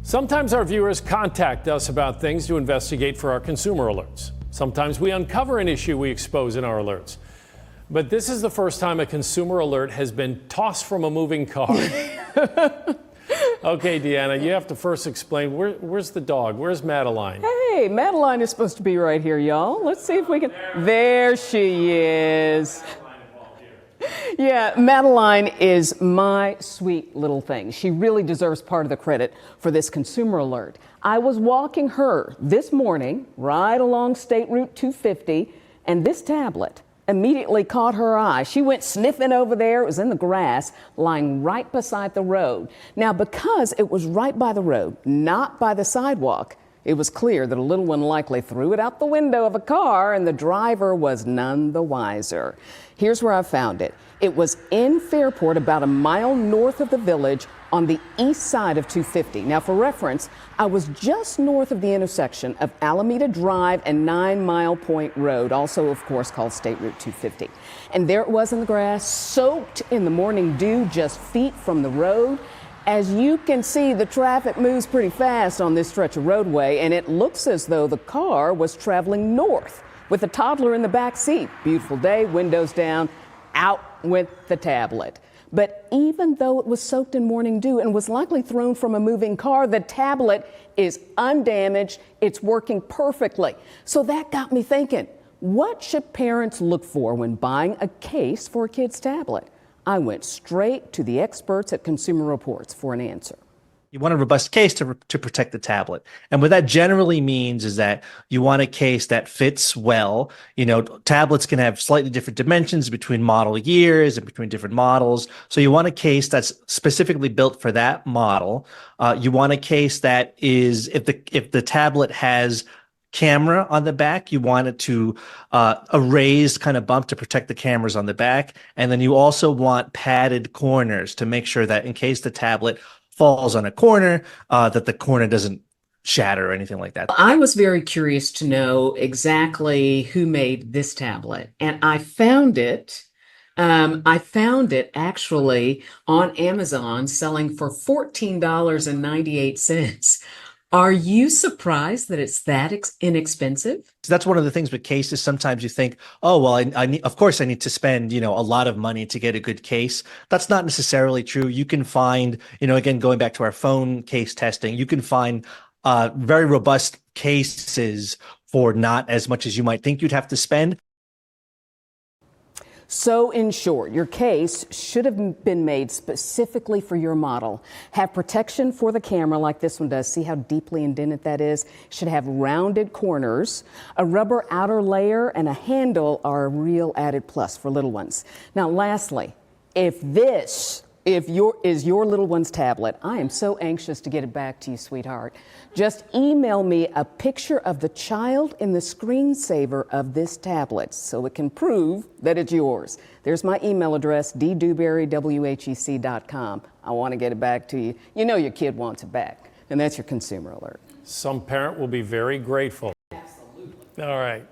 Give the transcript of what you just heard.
Sometimes our viewers contact us about things to investigate for our consumer alerts. Sometimes we uncover an issue we expose in our alerts. But this is the first time a consumer alert has been tossed from a moving car. Okay, Deanna, you have to first explain, where's the dog? Where's Madeline? Hey, Madeline is supposed to be right here, y'all. Let's see if we can. There she is. Yeah, Madeline is my sweet little thing. She really deserves part of the credit for this consumer alert. I was walking her this morning right along State Route 250, and this tablet immediately caught her eye. She went sniffing over there. It was in the grass, lying right beside the road. Now, because it was right by the road, not by the sidewalk, it was clear that a little one likely threw it out the window of a car, and the driver was none the wiser. Here's where I found it. It was in Fairport, about a mile north of the village on the east side of 250. Now, for reference, I was just north of the intersection of Alameda Drive and 9 Mile Point Road, also, of course, called State Route 250. And there it was in the grass, soaked in the morning dew, just feet from the road. As you can see, the traffic moves pretty fast on this stretch of roadway, and it looks as though the car was traveling north with a toddler in the back seat. Beautiful day, windows down, out went the tablet. But even though it was soaked in morning dew and was likely thrown from a moving car, the tablet is undamaged. It's working perfectly. So that got me thinking, what should parents look for when buying a case for a kid's tablet? I went straight to the experts at Consumer Reports for an answer. You want a robust case to protect the tablet. And what that generally means is that you want a case that fits well. You know, tablets can have slightly different dimensions between model years and between different models. So you want a case that's specifically built for that model. You want a case that is, if the tablet has camera on the back, you want it to a raised kind of bump to protect the cameras on the back. And then you also want padded corners to make sure that in case the tablet falls on a corner, that the corner doesn't shatter or anything like that. I was very curious to know exactly who made this tablet, and I found it. I found it actually on Amazon selling for $14.98. Are you surprised that it's that inexpensive? So that's one of the things with cases. Sometimes you think, oh, well, I need, of course I need to spend, a lot of money to get a good case. That's not necessarily true. You can find, again, going back to our phone case testing, you can find very robust cases for not as much as you might think you'd have to spend. So in short, your case should have been made specifically for your model. Have protection for the camera like this one does. See how deeply indented that is? Should have rounded corners. A rubber outer layer and a handle are a real added plus for little ones. Now, lastly, if your little one's tablet, I am so anxious to get it back to you, sweetheart. Just email me a picture of the child in the screensaver of this tablet so it can prove that it's yours. There's my email address, ddewberry@whec.com. I want to get it back to you. You know your kid wants it back, and that's your consumer alert. Some parent will be very grateful. Absolutely. All right.